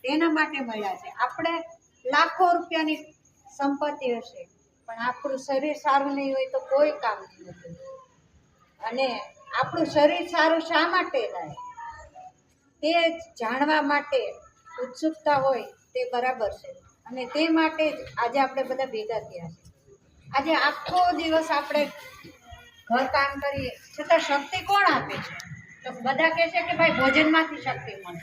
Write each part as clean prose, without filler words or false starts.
તેના માટે મળ્યા છે. આપણે લાખો રૂપિયાની સંપત્તિ હશે પણ આપણું શરીર સારું નહીં હોય તો કોઈ કામ નથી. અને આપણું શરીર સારું શા માટે થાય તે જાણવા માટે ઉત્સુકતા હોય તે બરાબર છે. અને તે માટે જ આજે આપણે બધા ભેગા થયા છે. આજે આખો દિવસ આપણે ઘર કામ કરીએ છતાં શક્તિ કોણ આપે છે? તો બધા કહે છે કે ભાઈ ભોજનમાંથી શક્તિ મળે,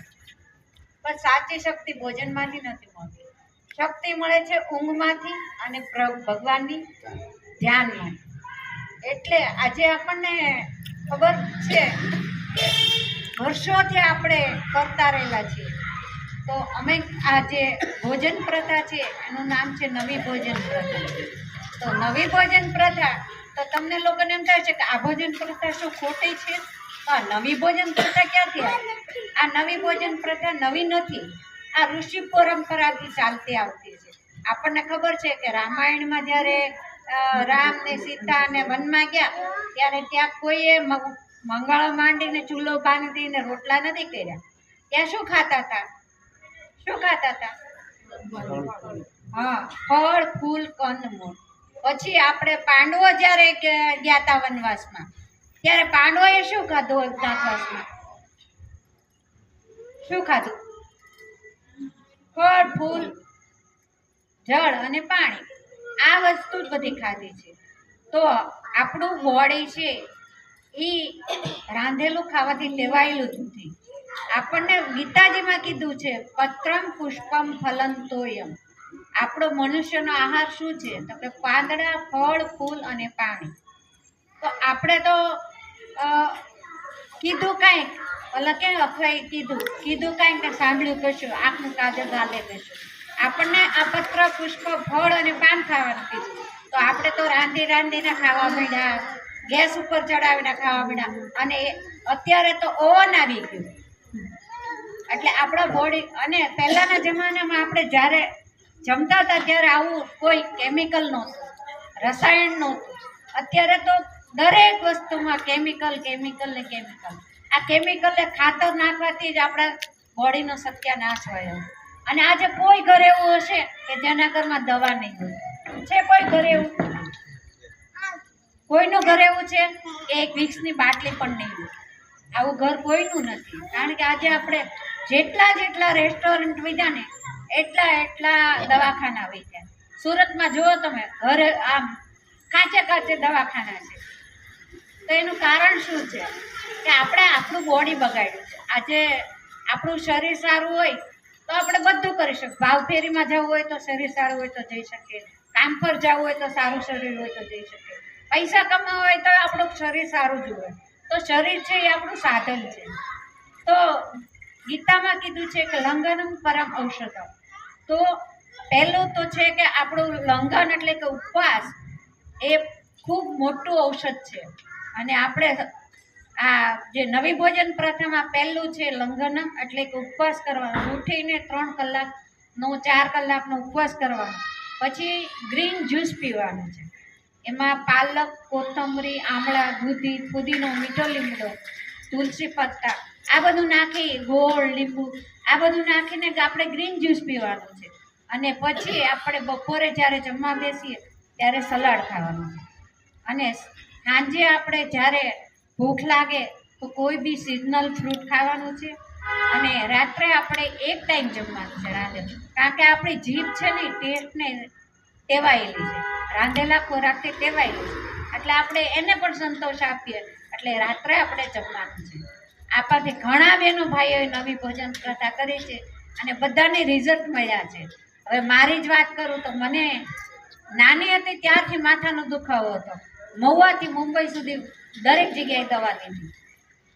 પણ સાચી શક્તિ ભોજનમાંથી નથી મળતી. શક્તિ મળે છે ઊંઘમાંથી અને ભગવાનની ધ્યાનમાંથી. એટલે આજે આપણને ખબર છે વર્ષોથી આપણે કરતા રહેલા છીએ. તો અમે આ જે ભોજન પ્રથા છે એનું નામ છે નવી ભોજન પ્રથા. તો નવી ભોજન પ્રથા, તો તમને લોકોને એમ થાય છે કે આ ભોજન પ્રથા શું ખોટી છે? તો આ નવી ભોજન પ્રથા ક્યાંથી આવી? આ નવી ભોજન પ્રથા નવી નથી, આ ઋષિ પરંપરાથી ચાલતી આવતી છે. આપણને ખબર છે કે રામાયણમાં જ્યારે રામ ને સીતા ને વનમાં ગયા ત્યારે ત્યાં કોઈએ મંગાળો માંડીને ચૂલો બાંધીને રોટલા નથી કર્યા. ત્યાં શું ખાતા હતા? શું ખાતા હતા? હા, ફળ ફૂલ કંદમૂળ. પછી આપણે પાંડવો જ્યારે ગયા હતા વનવાસમાં ત્યારે પાંડવોએ શું ખાધું? વનવાસમાં શું ખાધું? ફળ ફૂલ જળ અને પાણી, આ વસ્તુ જ બધી ખાધી છે. તો આપણું બોડી છે એ રાંધેલું ખાવાથી ટેવાયેલું જ નથી. આપણને ગીતાજીમાં કીધું છે પત્રમ પુષ્પમ ફલમ તોયમ. આપણો મનુષ્યનો આહાર શું છે? તો કે પાંદડા, ફળ ફૂલ અને પાણી. તો આપણે તો કીધું કાંઈક એટલે કે અખવાઈ કીધું કાંઈક ને સાંભળ્યું કશું, આંખનું કાજલ ગાલે કશું. આપણને આ પત્ર પુષ્પ ફળ અને પાન ખાવાનું કીધું, તો આપણે તો રાંધીને ખાવા માંડ્યા, ગેસ ઉપર ચડાવીને ખાવા માંડ્યા. અને અત્યારે તો ઓવન આવી ગયું. એટલે આપણા બોડી, અને પહેલાંના જમાનામાં આપણે જ્યારે જમતા હતા ત્યારે આવું કોઈ કેમિકલ નહોતું, રસાયણ નહોતું. અત્યારે તો દરેક વસ્તુમાં કેમિકલ. આ કેમિકલને ખાતર નાખવાથી જ આપણા બોડીનો સત્યાનાશ થયો. અને આજે કોઈ ઘર એવું હશે કે જેના ઘરમાં દવા નહીં હોય? છે કોઈ ઘર એવું? કોઈનું ઘર એવું છે કે એક વિક્સની બાટલી પણ નહીં હોય? આવું ઘર કોઈનું નથી. કારણ કે આજે આપણે જેટલા રેસ્ટોરન્ટ વિધા ને એટલા દવાખાના વિધા. સુરતમાં જુઓ તમે, ઘરે આમ કાચે દવાખાના છે. તો એનું કારણ શું છે? કે આપણે આપણું બોડી બગાડ્યું છે. આજે આપણું શરીર સારું હોય તો આપણે બધું કરી શકીએ. ભાવફેરીમાં જવું હોય તો શરીર સારું હોય તો જઈ શકીએ, કામ પર જવું હોય તો સારું શરીર હોય તો જઈ શકીએ, પૈસા કમાવા હોય તો આપણું શરીર સારું જ હોય. તો શરીર છે એ આપણું સાધન છે. તો ગીતામાં કીધું છે કે લંઘનમ પરમ ઔષધમ. તો પહેલું તો છે કે આપણું લંઘન એટલે કે ઉપવાસ એ ખૂબ મોટું ઔષધ છે. અને આપણે આ જે નવી ભોજન પ્રથામાં પહેલું છે લંઘનમ, એટલે કે ઉપવાસ કરવાનો. ઉઠીને 3 કલાકનો 4 કલાકનો ઉપવાસ કરવાનો. પછી ગ્રીન જ્યુસ પીવાનું છે. એમાં પાલક, કોથમરી, આમળા, દૂધી, ફુદીનો, મીઠો લીમડો, તુલસી પત્તા, આ બધું નાખી, ગોળ, લીંબુ, આ બધું નાખીને આપણે ગ્રીન જ્યુસ પીવાનું છે. અને પછી આપણે બપોરે જ્યારે જમવા બેસીએ ત્યારે સલાડ ખાવાનું છે. અને સાંજે આપણે જ્યારે ભૂખ લાગે તો કોઈ બી સિઝનલ ફ્રૂટ ખાવાનું છે. અને રાત્રે આપણે એક ટાઈમ જમવાનું છે રાંધેલું. કારણ કે આપણી જીભ છે ને ટેસ્ટને ટેવાયેલી છે, રાંધેલા ખોરાકથી ટેવાયેલી છે. એટલે આપણે એને પણ સંતોષ આપીએ. એટલે રાત્રે આપણે જમવાનું છે. આપણાથી ઘણા બહેનો ભાઈઓએ નવી ભોજન પ્રથા કરી છે અને બધાને રિઝલ્ટ મળ્યા છે. હવે મારી જ વાત કરું તો મને નાની હતી ત્યારથી માથાનો દુખાવો હતો. મહુવાથી મુંબઈ સુધી દરેક જગ્યાએ દવા લીધી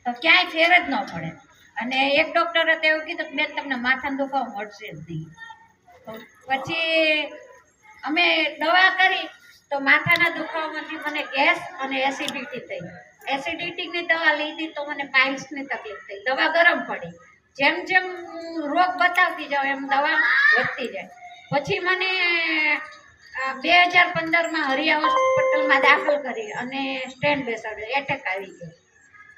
તો ક્યાંય ફેર જ ન પડે. અને એક ડૉક્ટરે તો એવું કીધું કે બેન તમને માથાનો દુખાવો મળશે જ નહીં. તો પછી અમે દવા કરી તો માથાના દુખાવામાંથી મને ગેસ અને એસિડિટી થઈ. એસિડિટીની દવા લીધી તો મને પાઇલ્સની તકલીફ થઈ. દવા ગરમ પડી. જેમ જેમ રોગ બતાવતી જાઉં એમ દવા વધતી જાય. પછી મને 2015માં હરિયા હોસ્પિટલમાં દાખલ કરી અને સ્ટેન્ડ બેસાડ્યો, એટેક આવી ગયો.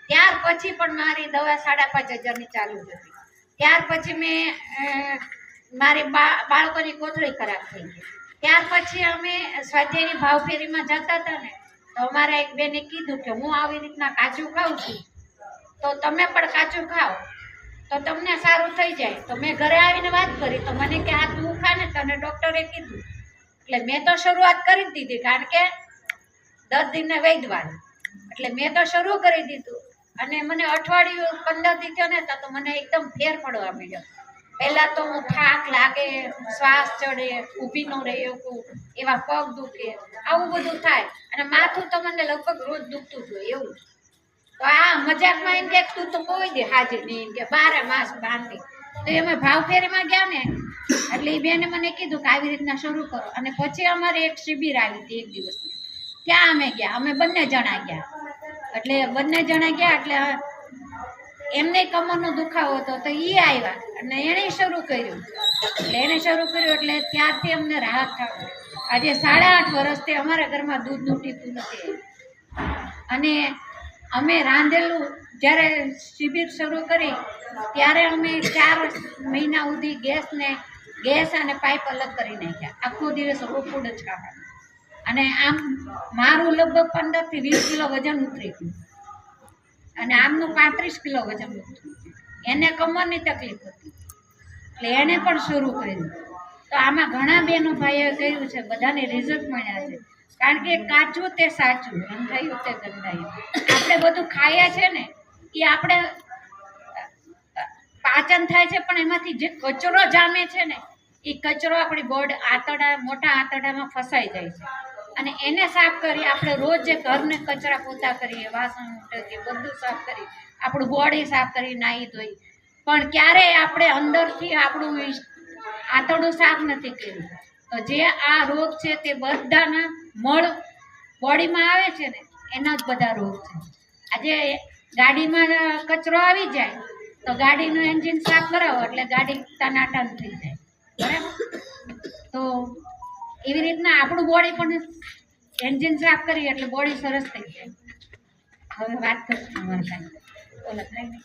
ત્યાર પછી પણ મારી દવા 5,500ની ચાલુ જ હતી. ત્યાર પછી મેં મારી બાળકોની કોથળી ખરાબ થઈ ગઈ. ત્યાર પછી અમે સ્વાધ્યાયની ભાવફેરીમાં જતા હતા ને, તો અમારા એક બેને કીધું કે હું આવી રીતના કાચું ખાઉં છું, તો તમે પણ કાચું ખાઓ તો તમને સારું થઈ જાય. તો મેં ઘરે આવીને વાત કરી, તો મને કે આ તું ખા ને, તને ડૉક્ટરે કીધું. એટલે મેં તો શરૂઆત કરી જ દીધી, કારણ કે 10 દિનને વૈદવાનું, એટલે મેં તો શરૂ કરી દીધું. અને મને અઠવાડિયું 15 દી થયો ને તો મને એકદમ ફેર પડવા માંડ્યો. પહેલાં તો હું થાક લાગે, શ્વાસ ચડે, ઊભી ન રહી શકું, એવા પગ દુખે, આવું બધું થાય. અને માથું તો મને લગભગ રોજ દુખતું જ હોય એવું. તો આ મજાકમાં એમ કે તું તો કોઈ દે હાજર નહીં, કે 12 માસ બાંધી. તો અમે ભાવફેરીમાં ગયા ને, એટલે એ બેને મને કીધું કે આવી રીતના શરૂ કરો. અને પછી અમારે એક શિબિર આવી હતી એક દિવસ, ત્યાં અમે ગયા, અમે બંને જણા ગયા. એટલે બંને જણા ગયા એટલે એમને કમરનો દુખાવો હતો, તો એ આવ્યા અને એણે શરૂ કર્યું. એટલે એણે શરૂ કર્યું એટલે ત્યારથી અમને રાહત થાય. આજે 8.5 વર્ષથી અમારા ઘરમાં દૂધનું ટીપું નથી. અને અમે રાંધેલું જ્યારે શિબિર શરૂ કરી ત્યારે અમે 4 મહિના સુધી ગેસ અને પાઇપ અલગ કરી નાખ્યા. આખો દિવસ રોકુડ જ ખાવાનું. અને આમ મારું લગભગ 15 થી 20 કિલો વજન ઉતરી ગયું, અને આમનું 35 કિલો વજન ઉતર્યું. એને કમરની તકલીફ હતી, એટલે એને પણ શરૂ કર્યું. તો આમાં ઘણા બહેનો ભાઈઓ કર્યું છે, બધાને રિઝલ્ટ મળ્યા છે. કારણ કે કાચું તે સાચું, રંધાયું તે ગંધાયું. આપણે બધું ખાયા છે ને એ આપણે પાચન થાય છે, પણ એમાંથી જે કચરો જામે છે ને એ કચરો આપણી મોટા આંતરડામાં ફસાઈ જાય છે. અને એને સાફ કરી આપણે રોજ જે ઘરને કચરા પોતા કરીએ, વાસણ ઉટકીએ, બધું સાફ કરી, આપણું બોડી સાફ કરી, નાહી ધોઈ, પણ ક્યારેય આપણે અંદરથી આપણું આંતરડું સાફ નથી કર્યું. તો જે આ રોગ છે તે બધાના મળ બોડીમાં આવે છે ને એના જ બધા રોગ છે. આજે ગાડીમાં કચરો આવી જાય તો ગાડીનું એન્જિન સાફ કરાવો એટલે ગાડી ટનાટન થઈ જાય, બરાબર? તો એવી રીતના આપણું બોડી પણ એન્જિન સાફ કરીએ એટલે બોડી સરસ થઈ જાય. હવે વાત કરશું અમારે કાંઈ ઓલા થાય ને.